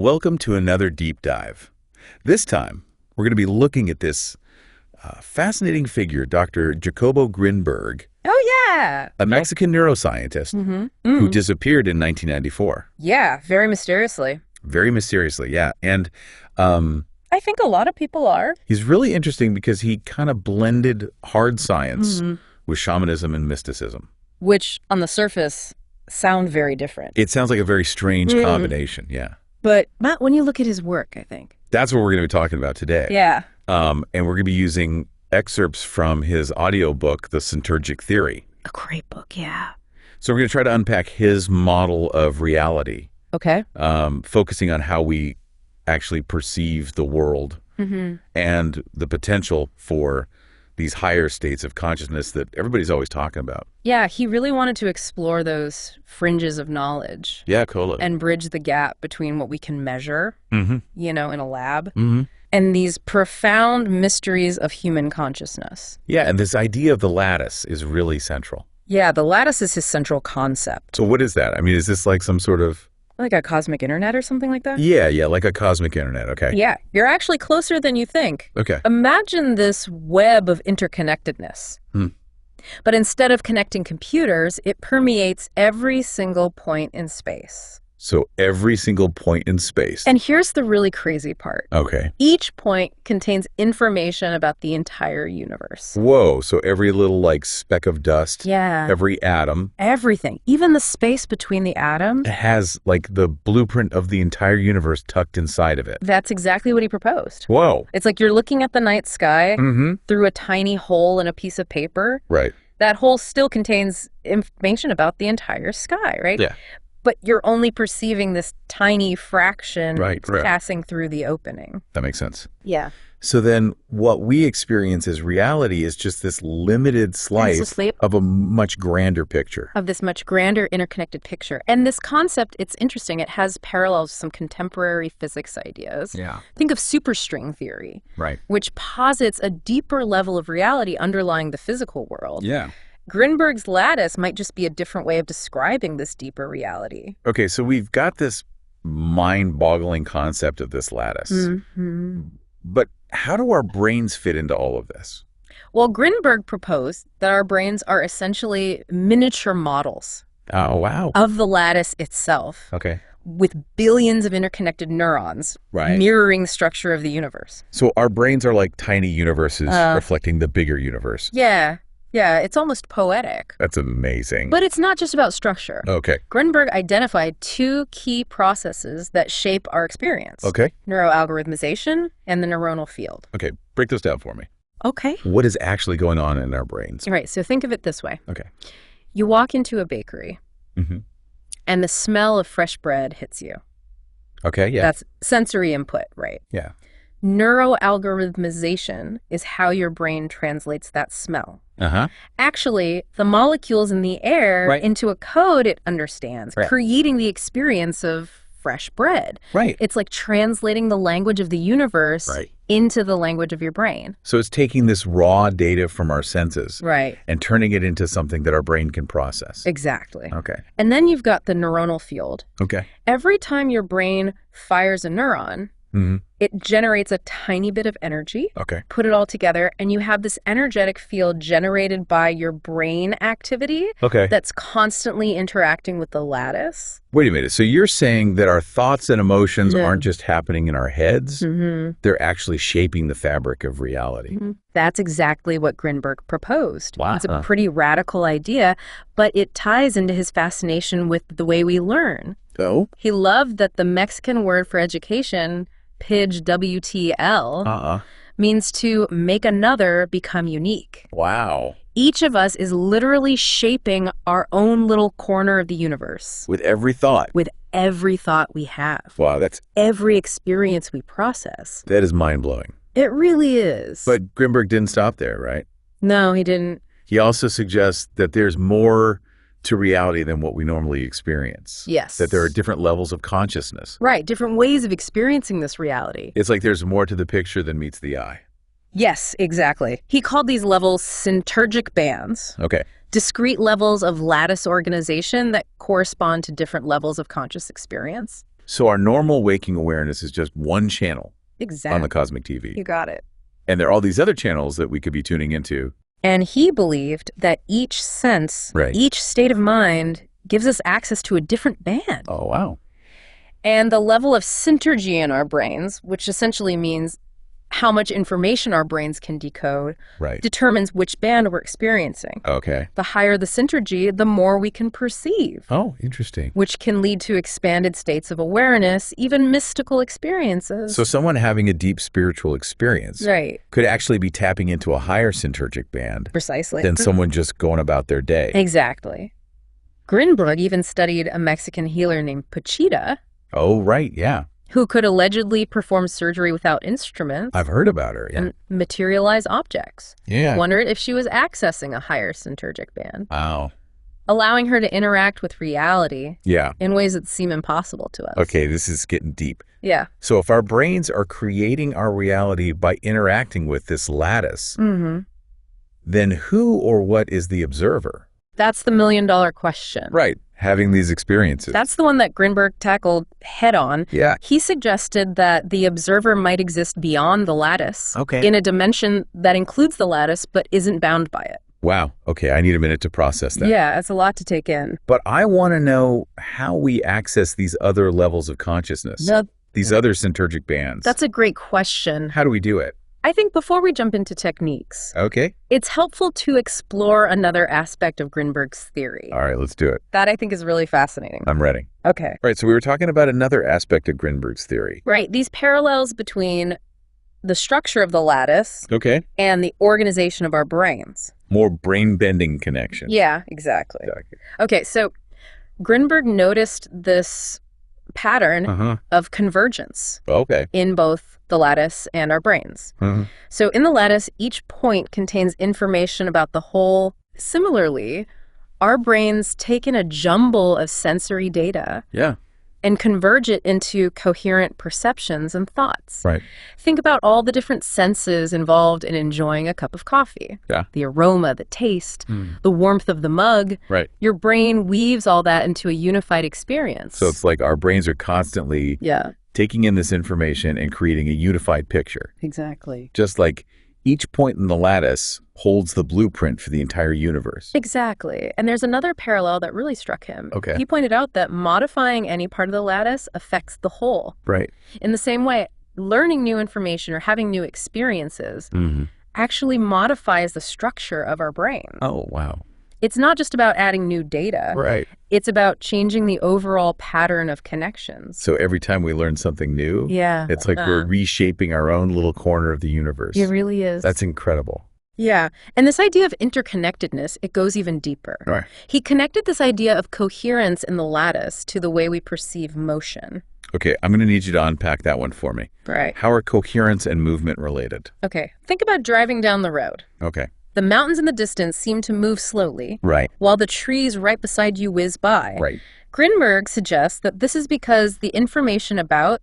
Welcome to another deep dive. This time, we're going to be looking at this fascinating figure, Dr. Jacobo Grinberg. Oh, yeah. A Mexican neuroscientist who disappeared in 1994. Yeah, very mysteriously. Very mysteriously, yeah. And I think a lot of people are. he's really interesting because he kind of blended hard science with shamanism and mysticism. Which, on the surface, sound very different. It sounds like a very strange combination, yeah. But not when you look at his work, I think. That's what we're going to be talking about today. Yeah. And we're going to be using excerpts from his audiobook, The SYNTERGIC Theory. A great book, yeah. So we're going to try to unpack his model of reality, Okay. focusing on how we actually perceive the world and the potential for these higher states of consciousness that everybody's always talking about. Yeah, he really wanted to explore those fringes of knowledge. Yeah, cool. And bridge the gap between what we can measure, you know, in a lab, Mm-hmm. and these profound mysteries of human consciousness. Yeah, and this idea of the lattice is really central. Yeah, the lattice is his central concept. So what is that? I mean, is this like some sort of... Like a cosmic internet or something like that? Yeah, like a cosmic internet, okay. Yeah, you're actually closer than you think. Okay. Imagine this web of interconnectedness. But instead of connecting computers, it permeates every single point in space. So every single point in space. And here's the really crazy part. Okay. Each point contains information about the entire universe. Whoa, so every little like speck of dust, Yeah. every atom Everything. Even the space between the atoms. has like the blueprint of the entire universe tucked inside of it. That's exactly what he proposed. Whoa. It's like you're looking at the night sky Mm-hmm. through a tiny hole in a piece of paper. Right. That hole still contains information about the entire sky, right? Yeah. But you're only perceiving this tiny fraction Right. passing through the opening. That makes sense. Yeah. So then what we experience as reality is just this limited slice of a much grander picture. Of this much grander interconnected picture. And this concept, it's interesting. It has parallels to some contemporary physics ideas. Yeah. Think of superstring theory, Right. which posits a deeper level of reality underlying the physical world. Yeah. Grinberg's lattice might just be a different way of describing this deeper reality. Okay, so we've got this mind-boggling concept of this lattice. But how do our brains fit into all of this? Well, Grinberg proposed that our brains are essentially miniature models Oh, wow. of the lattice itself, Okay. with billions of interconnected neurons Right. mirroring the structure of the universe. So our brains are like tiny universes reflecting the bigger universe. Yeah, it's almost poetic. That's amazing. But it's not just about structure. Okay. Grinberg identified two key processes that shape our experience. Okay. Neuroalgorithmization and the neuronal field. Okay. Break those down for me. Okay. What is actually going on in our brains? All right, so think of it this way. Okay. You walk into a bakery, Mhm. and the smell of fresh bread hits you. Okay, yeah. That's sensory input, right? Yeah. Neuroalgorithmization is how your brain translates that smell. Uh-huh. Actually, the molecules in the air Right. into a code it understands, Right. creating the experience of fresh bread. Right. It's like translating the language of the universe Right. into the language of your brain. So it's taking this raw data from our senses Right. and turning it into something that our brain can process. Exactly. Okay. And then you've got the neuronal field. Okay. Every time your brain fires a neuron, Mm-hmm. it generates a tiny bit of energy. Okay. Put it all together, and you have this energetic field generated by your brain activity Okay. that's constantly interacting with the lattice. Wait a minute. So you're saying that our thoughts and emotions aren't just happening in our heads? They're actually shaping the fabric of reality. That's exactly what Grinberg proposed. Wow. It's a pretty radical idea, but it ties into his fascination with the way we learn. Oh? He loved that the Mexican word for education, PIDGE WTL, means to make another become unique. Wow. Each of us is literally shaping our own little corner of the universe. With every thought. With every thought we have. Wow, Every experience we process. that is mind-blowing. It really is. But Grinberg didn't stop there, right? No, he didn't. He also suggests that there's more to reality than what we normally experience. Yes. That there are different levels of consciousness. Right, different ways of experiencing this reality. It's like there's more to the picture than meets the eye. Yes, exactly. He called these levels syntergic bands. Okay. Discrete levels of lattice organization that correspond to different levels of conscious experience. So our normal waking awareness is just one channel on the cosmic TV. You got it. And there are all these other channels that we could be tuning into. And he believed that each sense, each state of mind, gives us access to a different band. Oh, wow. And the level of synergy in our brains, which essentially means how much information our brains can decode, determines which band we're experiencing. Okay. The higher the synergy, the more we can perceive. Oh, interesting. Which can lead to expanded states of awareness, even mystical experiences. So someone having a deep spiritual experience could actually be tapping into a higher syntergic band than someone just going about their day. Exactly. Grinberg even studied a Mexican healer named Pachita. Oh, right, yeah. Who could allegedly perform surgery without instruments. I've heard about her, yeah. And materialize objects. Yeah. Wondered if she was accessing a higher syntergic band. Wow. Allowing her to interact with reality in ways that seem impossible to us. Okay, this is getting deep. Yeah. So if our brains are creating our reality by interacting with this lattice, then who or what is the observer? That's the million-dollar question. Right. Having these experiences. That's the one that Grinberg tackled head-on. Yeah. He suggested that the observer might exist beyond the lattice in a dimension that includes the lattice but isn't bound by it. Wow. Okay, I need a minute to process that. Yeah, it's a lot to take in. But I want to know how we access these other levels of consciousness, these other syntergic bands. That's a great question. How do we do it? I think before we jump into techniques, it's helpful to explore another aspect of Grinberg's theory. All right, let's do it. That I think is really fascinating. I'm ready. Okay. All right, so we were talking about another aspect of Grinberg's theory. Right, these parallels between the structure of the lattice and the organization of our brains. More brain-bending connection. Yeah, exactly. Okay, so Grinberg noticed this pattern of convergence in both the lattice and our brains. So in the lattice, each point contains information about the whole. Similarly, our brains take in a jumble of sensory data and converge it into coherent perceptions and thoughts. Right. Think about all the different senses involved in enjoying a cup of coffee. Yeah. The aroma, the taste, the warmth of the mug. Right. Your brain weaves all that into a unified experience. So it's like our brains are constantly taking in this information and creating a unified picture. Exactly. Just like each point in the lattice holds the blueprint for the entire universe. Exactly. And there's another parallel that really struck him. Okay. He pointed out that modifying any part of the lattice affects the whole. Right. In the same way, learning new information or having new experiences actually modifies the structure of our brain. Oh, wow. It's not just about adding new data. Right. It's about changing the overall pattern of connections. So every time we learn something new, it's like we're reshaping our own little corner of the universe. It really is. That's incredible. Yeah. And this idea of interconnectedness, it goes even deeper. Right. He connected this idea of coherence in the lattice to the way we perceive motion. Okay, I'm going to need you to unpack that one for me. Right. How are coherence and movement related? Okay. Think about driving down the road. Okay. The mountains in the distance seem to move slowly, while the trees right beside you whiz by. Right. Grinberg suggests that this is because the information about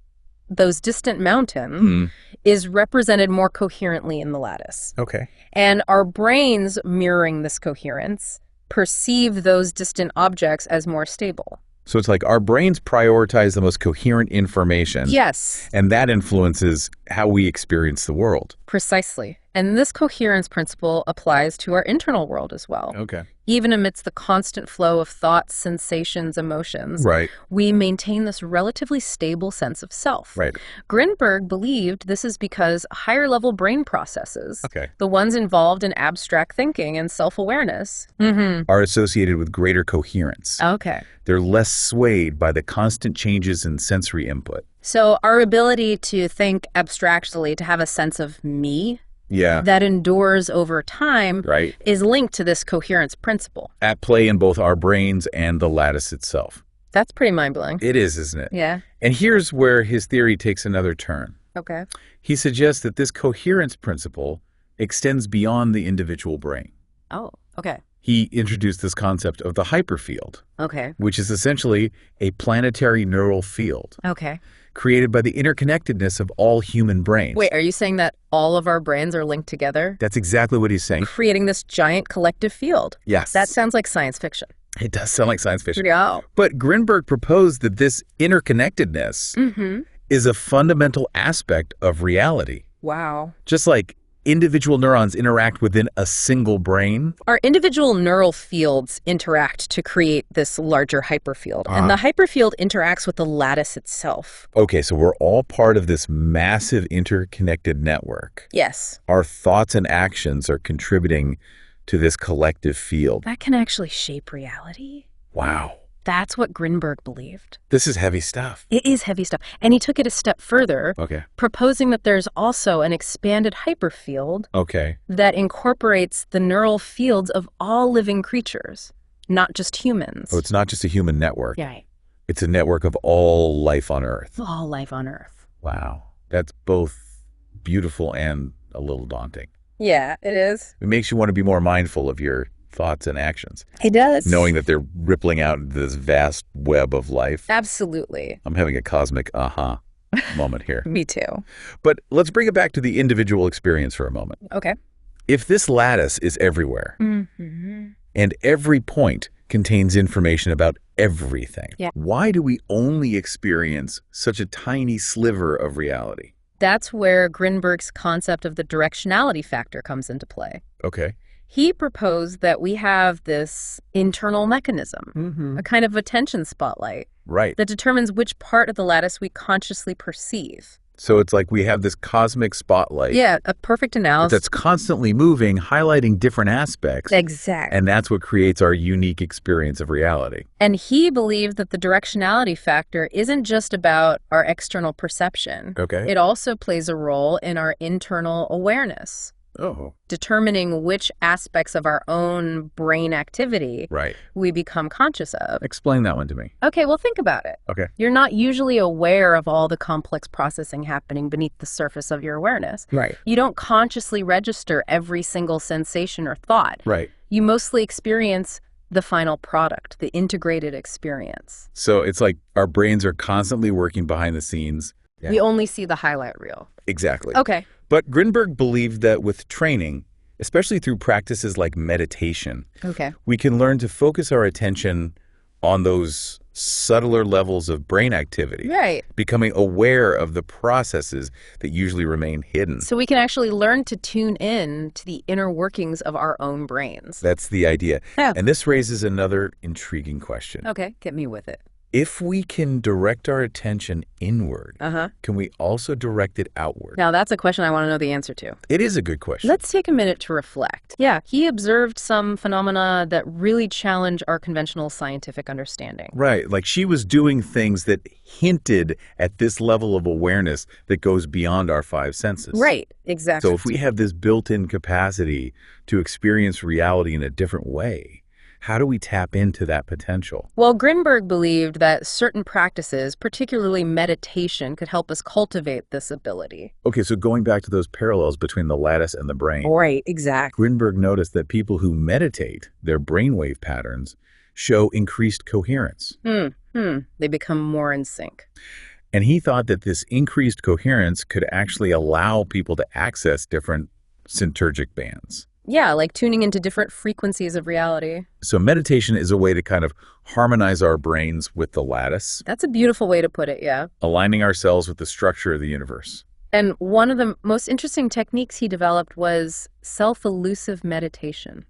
those distant mountains is represented more coherently in the lattice. Okay. And our brains, mirroring this coherence, perceive those distant objects as more stable. So it's like our brains prioritize the most coherent information. Yes. And that influences how we experience the world. Precisely. And this coherence principle applies to our internal world as well. Okay. Even amidst the constant flow of thoughts, sensations, emotions, we maintain this relatively stable sense of self. Right. Grinberg believed this is because higher level brain processes, the ones involved in abstract thinking and self-awareness, are associated with greater coherence. Okay. They're less swayed by the constant changes in sensory input. So our ability to think abstractly, to have a sense of me, that endures over time is linked to this coherence principle. At play in both our brains and the lattice itself. That's pretty mind-blowing. It is, isn't it? Yeah. And here's where his theory takes another turn. Okay. He suggests that this coherence principle extends beyond the individual brain. Oh, okay. He introduced this concept of the hyperfield. Okay. Which is essentially a planetary neural field. Okay. Created by the interconnectedness of all human brains. Wait, are you saying that all of our brains are linked together? That's exactly what he's saying. Creating this giant collective field. Yes. That sounds like science fiction. It does sound like science fiction. Yeah. But Grinberg proposed that this interconnectedness is a fundamental aspect of reality. Wow. Just like individual neurons interact within a single brain. Our individual neural fields interact to create this larger hyperfield, and the hyperfield interacts with the lattice itself. Okay, so we're all part of this massive interconnected network. Yes. Our thoughts and actions are contributing to this collective field. That can actually shape reality. Wow. That's what Grinberg believed. This is heavy stuff. It is heavy stuff. And he took it a step further, proposing that there's also an expanded hyperfield that incorporates the neural fields of all living creatures, not just humans. Oh, it's not just a human network. Yeah. It's a network of all life on Earth. All life on Earth. Wow. That's both beautiful and a little daunting. Yeah, it is. It makes you want to be more mindful of your thoughts and actions. It does. Knowing that they're rippling out into this vast web of life. Absolutely. I'm having a cosmic aha moment here. Me too. But let's bring it back to the individual experience for a moment. Okay. If this lattice is everywhere, and every point contains information about everything, why do we only experience such a tiny sliver of reality? That's where Grinberg's concept of the directionality factor comes into play. Okay. He proposed that we have this internal mechanism, a kind of attention spotlight, that determines which part of the lattice we consciously perceive. So it's like we have this cosmic spotlight. Yeah, a perfect analysis. That's constantly moving, highlighting different aspects. Exactly. And that's what creates our unique experience of reality. And he believed that the directionality factor isn't just about our external perception. Okay. It also plays a role in our internal awareness. Oh. Determining which aspects of our own brain activity we become conscious of. Explain that one to me. Okay, well, think about it. Okay. You're not usually aware of all the complex processing happening beneath the surface of your awareness. Right. You don't consciously register every single sensation or thought. Right. You mostly experience the final product, the integrated experience. So it's like our brains are constantly working behind the scenes. Yeah. We only see the highlight reel. Exactly. Okay. But Grinberg believed that with training, especially through practices like meditation, we can learn to focus our attention on those subtler levels of brain activity. Right. Becoming aware of the processes that usually remain hidden. So we can actually learn to tune in to the inner workings of our own brains. That's the idea. Yeah. And this raises another intriguing question. Okay, get me with it. If we can direct our attention inward, can we also direct it outward? Now, that's a question I want to know the answer to. It is a good question. Let's take a minute to reflect. Yeah, he observed some phenomena that really challenge our conventional scientific understanding. Right, like she was doing things that hinted at this level of awareness that goes beyond our five senses. Right, exactly. So if we have this built-in capacity to experience reality in a different way, how do we tap into that potential? Well, Grinberg believed that certain practices, particularly meditation, could help us cultivate this ability. Okay, so going back to those parallels between the lattice and the brain. Right, exactly. Grinberg noticed that people who meditate, their brainwave patterns, show increased coherence. They become more in sync. And he thought that this increased coherence could actually allow people to access different syntergic bands. Yeah, like tuning into different frequencies of reality. So meditation is a way to kind of harmonize our brains with the lattice. That's a beautiful way to put it, yeah. Aligning ourselves with the structure of the universe. And one of the most interesting techniques he developed was self-elusive meditation.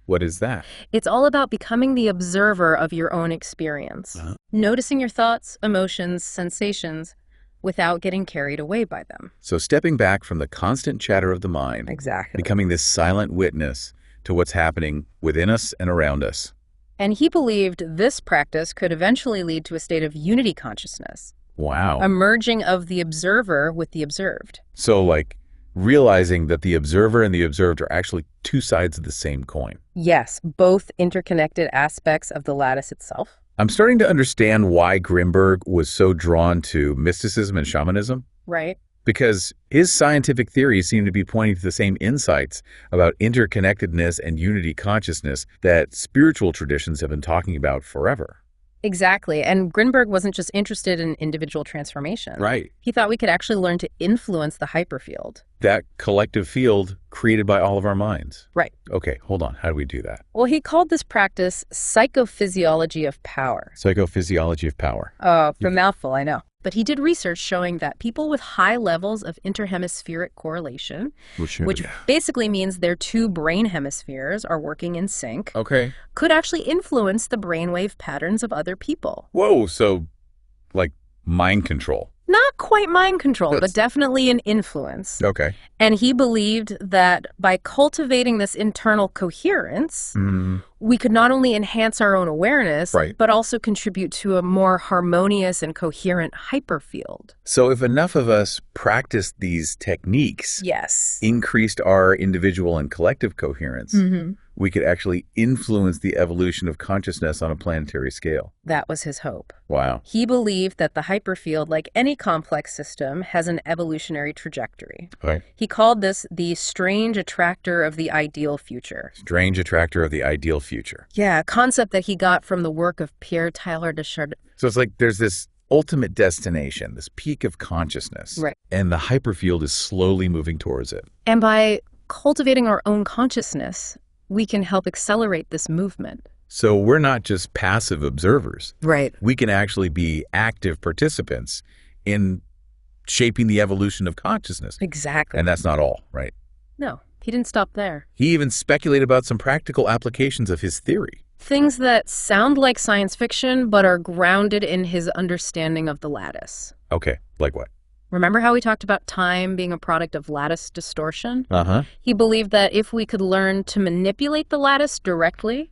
What is that? It's all about becoming the observer of your own experience. Noticing your thoughts, emotions, sensations, without getting carried away by them. So stepping back from the constant chatter of the mind. Exactly. Becoming this silent witness to what's happening within us and around us. And he believed this practice could eventually lead to a state of unity consciousness. Wow. A merging of the observer with the observed. So like realizing that the observer and the observed are actually two sides of the same coin. Yes, both interconnected aspects of the lattice itself. I'm starting to understand why Grinberg was so drawn to mysticism and shamanism. Right. Because his scientific theories seem to be pointing to the same insights about interconnectedness and unity consciousness that spiritual traditions have been talking about forever. Exactly. And Grinberg wasn't just interested in individual transformation. Right. He thought we could actually learn to influence the hyperfield. That collective field created by all of our minds. Right. Okay, hold on. How do we do that? Well, he called this practice psychophysiology of power. Psychophysiology of power. Oh, a mouthful, I know. But he did research showing that people with high levels of interhemispheric correlation, which basically means their two brain hemispheres are working in sync, could actually influence the brainwave patterns of other people. Whoa, so like mind control. Not quite mind control, but definitely an influence. Okay. And he believed that by cultivating this internal coherence, we could not only enhance our own awareness, but also contribute to a more harmonious and coherent hyperfield. So if enough of us practiced these techniques, increased our individual and collective coherence, we could actually influence the evolution of consciousness on a planetary scale. That was his hope. Wow. He believed that the hyperfield, like any complex system, has an evolutionary trajectory. Right. He called this the strange attractor of the ideal future. Strange attractor of the ideal future. Yeah, a concept that he got from the work of Pierre Teilhard de Chardin. So it's like there's this ultimate destination, this peak of consciousness. Right. And the hyperfield is slowly moving towards it. And by cultivating our own consciousness, we can help accelerate this movement. So we're not just passive observers. Right. We can actually be active participants in shaping the evolution of consciousness. Exactly. And that's not all, right? No, he didn't stop there. He even speculated about some practical applications of his theory. Things that sound like science fiction, but are grounded in his understanding of the lattice. Okay, like what? Remember how we talked about time being a product of lattice distortion? Uh-huh. He believed that if we could learn to manipulate the lattice directly,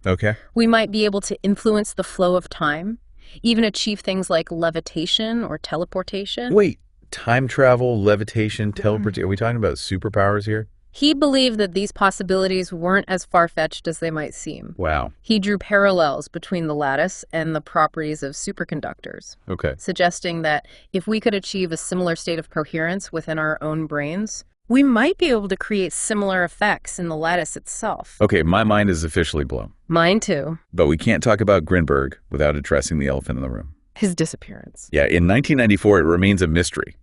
we might be able to influence the flow of time, even achieve things like levitation or teleportation. Wait, time travel, levitation, teleportation, are we talking about superpowers here? He believed that these possibilities weren't as far-fetched as they might seem. Wow. He drew parallels between the lattice and the properties of superconductors, suggesting that if we could achieve a similar state of coherence within our own brains, we might be able to create similar effects in the lattice itself. Okay, my mind is officially blown. Mine too. But we can't talk about Grinberg without addressing the elephant in the room. His disappearance. Yeah, in 1994, it remains a mystery.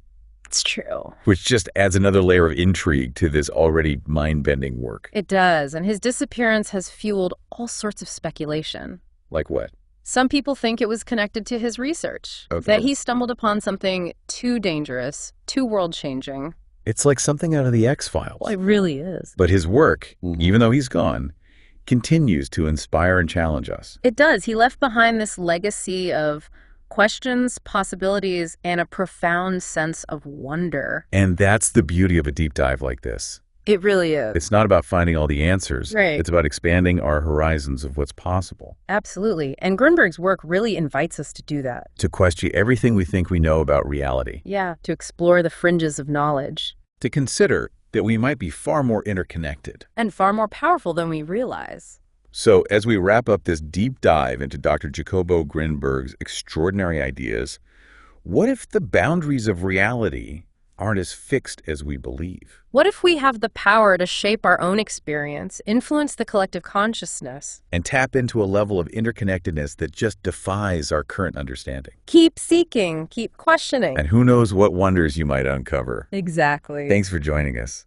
It's true. Which just adds another layer of intrigue to this already mind-bending work. It does, and his disappearance has fueled all sorts of speculation. Like what? Some people think it was connected to his research, that he stumbled upon something too dangerous, too world-changing. It's like something out of the X-Files. Well, it really is. But his work, even though he's gone, continues to inspire and challenge us. It does. He left behind this legacy of questions, possibilities, and a profound sense of wonder. And that's the beauty of a deep dive like this. It really is. It's not about finding all the answers. Right. It's about expanding our horizons of what's possible. Absolutely. And Grinberg's work really invites us to do that. To question everything we think we know about reality. Yeah, to explore the fringes of knowledge. To consider that we might be far more interconnected. And far more powerful than we realize. So as we wrap up this deep dive into Dr. Jacobo Grinberg's extraordinary ideas, what if the boundaries of reality aren't as fixed as we believe? What if we have the power to shape our own experience, influence the collective consciousness, and tap into a level of interconnectedness that just defies our current understanding? Keep seeking, keep questioning. And who knows what wonders you might uncover. Exactly. Thanks for joining us.